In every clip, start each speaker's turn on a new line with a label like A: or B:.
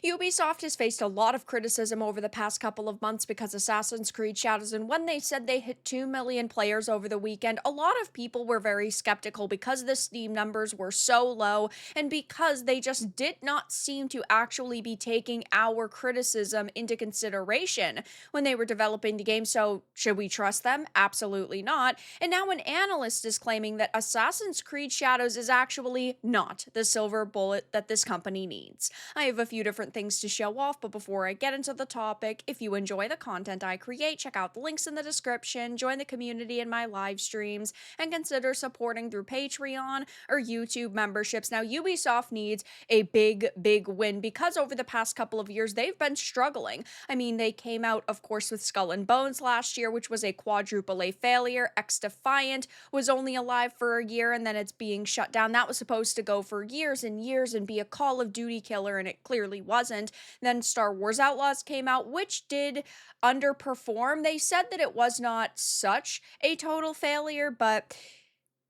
A: Ubisoft has faced a lot of criticism over the past couple of months because Assassin's Creed Shadows, and when they said they hit 2 million players over the weekend, a lot of people were very skeptical because the Steam numbers were so low and because they just did not seem to actually be taking our criticism into consideration when they were developing the game. So, should we trust them? Absolutely not. And now an analyst is claiming that Assassin's Creed Shadows is actually not the silver bullet that this company needs. I have a few different things to show off, but before I get into the topic, if you enjoy the content I create, check out the links in the description, join the community in my live streams, and consider supporting through Patreon or YouTube memberships. Now, Ubisoft needs a big win because over the past couple of years, they've been struggling. I mean, they came out, of course, with Skull and Bones last year, which was a quadruple A failure. X Defiant was only alive for a year and then it's being shut down. That was supposed to go for years and years and be a Call of Duty killer, and it clearly wasn't. Then Star Wars Outlaws came out, which did underperform. They said that it was not such a total failure, but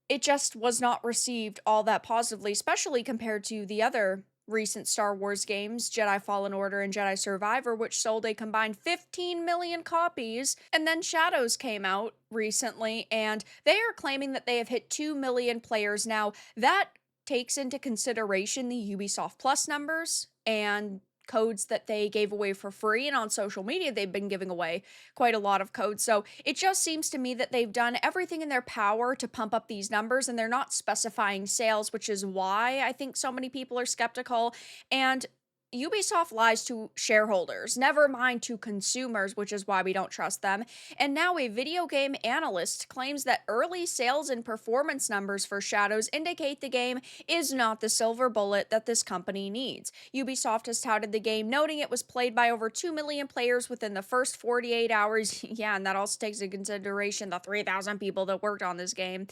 A: it just was not received all that positively, especially compared to the other recent Star Wars games, Jedi Fallen Order and Jedi Survivor, which sold a combined 15 million copies. And then Shadows came out recently, and they are claiming that they have hit 2 million players now. That takes into consideration the Ubisoft Plus numbers and codes that they gave away for free, and on social media they've been giving away quite a lot of codes. So it just seems to me that they've done everything in their power to pump up these numbers, and they're not specifying sales, which is why I think so many people are skeptical. And Ubisoft lies to shareholders, never mind to consumers, which is why we don't trust them. And now a video game analyst claims that early sales and performance numbers for Shadows indicate the game is not the silver bullet that this company needs. Ubisoft has touted the game, noting it was played by over 2 million players within the first 48 hours. Yeah, and that also takes into consideration the 3,000 people that worked on this game.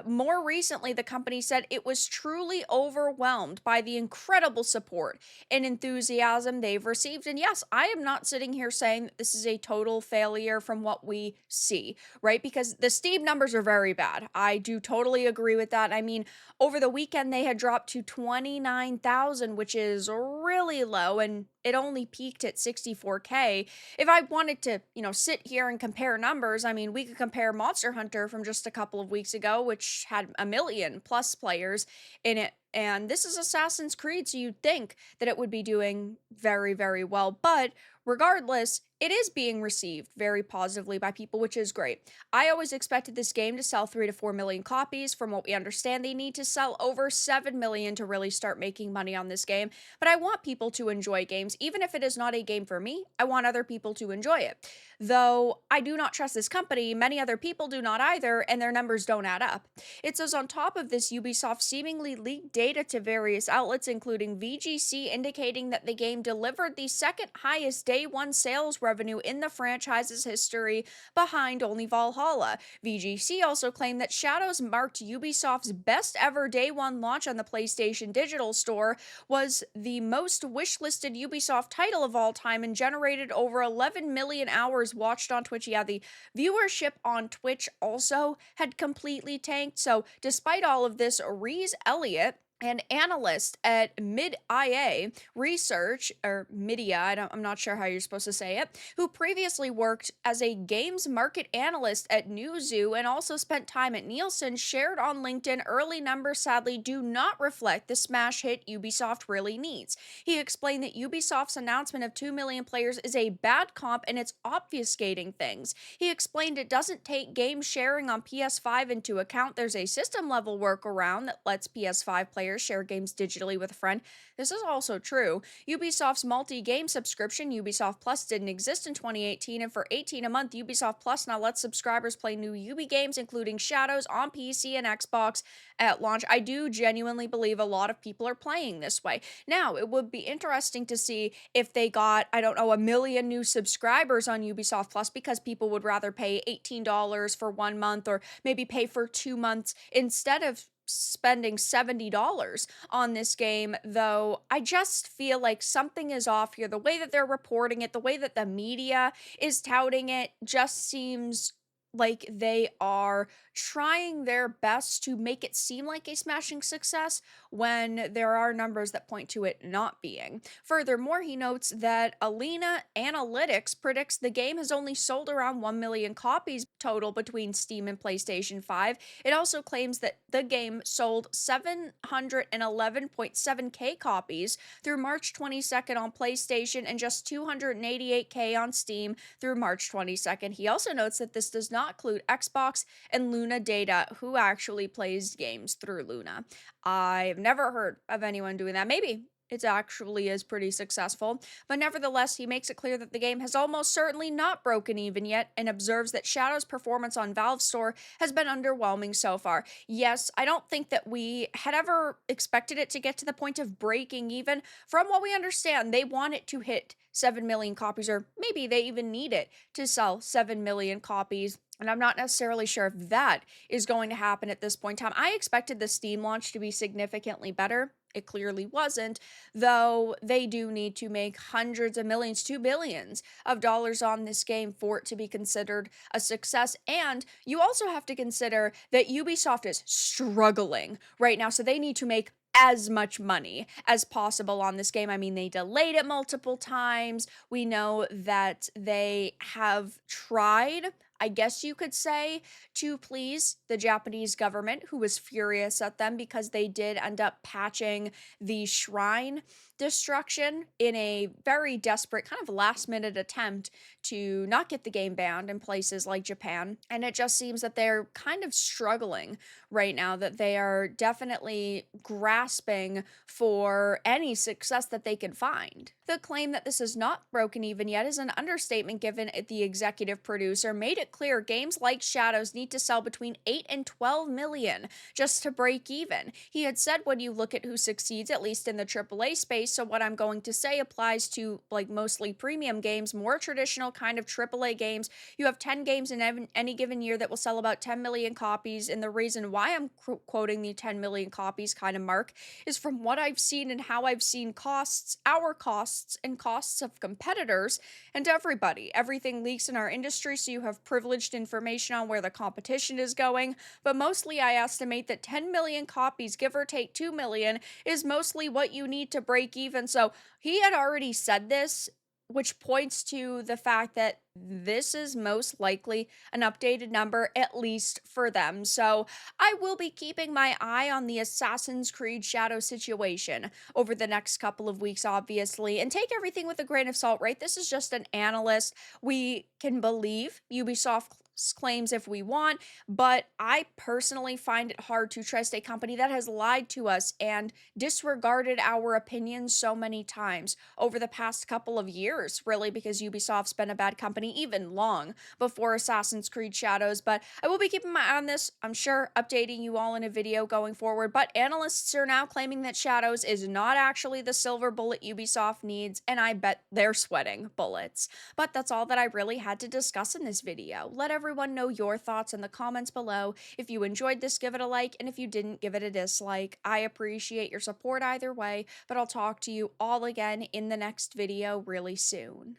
A: More recently, the company said it was truly overwhelmed by the incredible support and enthusiasm they've received. And yes, I am not sitting here saying that this is a total failure from what we see, right? Because the Steam numbers are very bad. I do totally agree with that. I mean, over the weekend, they had dropped to 29,000, which is really low, and it only peaked at 64K. If I wanted to, sit here and compare numbers, I mean, we could compare Monster Hunter from just a couple of weeks ago, which had a million plus players in it. And this is Assassin's Creed, so you'd think that it would be doing very well. But regardless, it is being received very positively by people, which is great. I always expected this game to sell 3 to 4 million copies. From what we understand, they need to sell over 7 million to really start making money on this game. But I want people to enjoy games. Even if it is not a game for me, I want other people to enjoy it. Though I do not trust this company, many other people do not either, and their numbers don't add up. It says on top of this, Ubisoft seemingly leaked data to various outlets, including VGC, indicating that the game delivered the second highest day one sales revenue in the franchise's history, behind only Valhalla. VGC also claimed that Shadows marked Ubisoft's best ever day one launch on the PlayStation Digital Store, was the most wishlisted Ubisoft title of all time, and generated over 11 million hours watched on Twitch. Yeah, the viewership on Twitch also had completely tanked. So, despite all of this, Reese Elliott, an analyst at Mid-IA Research, or Midia, I'm not sure how you're supposed to say it, who previously worked as a games market analyst at Newzoo and also spent time at Nielsen, shared on LinkedIn early numbers sadly do not reflect the smash hit Ubisoft really needs. He explained that Ubisoft's announcement of 2 million players is a bad comp and it's obfuscating things. He explained it doesn't take game sharing on PS5 into account. There's a system level workaround that lets PS5 players share games digitally with a friend. This is also true. Ubisoft's multi-game subscription, Ubisoft Plus, didn't exist in 2018, and for 18 a month, Ubisoft Plus now lets subscribers play new Ubi games, including Shadows, on PC and Xbox at launch. I do genuinely believe a lot of people are playing this way. Now, it would be interesting to see if they got, I don't know, a million new subscribers on Ubisoft Plus, because people would rather pay $18 for 1 month or maybe pay for 2 months instead of spending $70 on this game. Though I just feel like something is off here. The way that they're reporting it, the way that the media is touting it, just seems like they are trying their best to make it seem like a smashing success when there are numbers that point to it not being. Furthermore, he notes that Alina Analytics predicts the game has only sold around 1 million copies total between Steam and PlayStation 5. It also claims that the game sold 711.7k copies through March 22nd on PlayStation and just 288k on Steam through March 22nd. He also notes that this does not include Xbox and Luna data, who actually plays games through Luna. I've never heard of anyone doing that. Maybe it actually is pretty successful, but nevertheless, he makes it clear that the game has almost certainly not broken even yet and observes that Shadow's performance on Valve Store has been underwhelming so far. Yes, I don't think that we had ever expected it to get to the point of breaking even. From what we understand, they want it to hit 7 million copies, or maybe they even need it to sell 7 million copies. And I'm not necessarily sure if that is going to happen at this point in time. I expected the Steam launch to be significantly better. It clearly wasn't, though they do need to make hundreds of millions to billions of dollars on this game for it to be considered a success. And you also have to consider that Ubisoft is struggling right now, so they need to make as much money as possible on this game. I mean, they delayed it multiple times. We know that they have tried, I guess you could say, to please the Japanese government, who was furious at them because they did end up patching the shrine destruction in a very desperate, kind of last minute attempt to not get the game banned in places like Japan. And it just seems that they're kind of struggling right now, that they are definitely grasping for any success that they can find. The claim that this is not broken even yet is an understatement, given the executive producer made it clear games like Shadows need to sell between 8 and 12 million just to break even. He had said, when you look at who succeeds, at least in the AAA space, so what I'm going to say applies to like mostly premium games, more traditional kind of AAA games. You have 10 games in any given year that will sell about 10 million copies, and the reason why I'm quoting the 10 million copies kind of mark is from what I've seen and how I've seen costs, our costs, and costs of competitors, and everybody. Everything leaks in our industry, so you have privileged information on where the competition is going, but mostly I estimate that 10 million copies, give or take 2 million, is mostly what you need to break even. So he had already said this, which points to the fact that this is most likely an updated number, at least for them. So I will be keeping my eye on the Assassin's Creed Shadow situation over the next couple of weeks, obviously, and take everything with a grain of salt, right? This is just an analyst. We can believe Ubisoft's claims if we want, but I personally find it hard to trust a company that has lied to us and disregarded our opinions so many times over the past couple of years, really, because Ubisoft's been a bad company even long before Assassin's Creed Shadows. But I will be keeping my eye on this, I'm sure, updating you all in a video going forward. But analysts are now claiming that Shadows is not actually the silver bullet Ubisoft needs, and I bet they're sweating bullets. But that's all that I really had to discuss in this video. Let everyone know your thoughts in the comments below. If you enjoyed this, give it a like, and if you didn't, give it a dislike. I appreciate your support either way, but I'll talk to you all again in the next video really soon.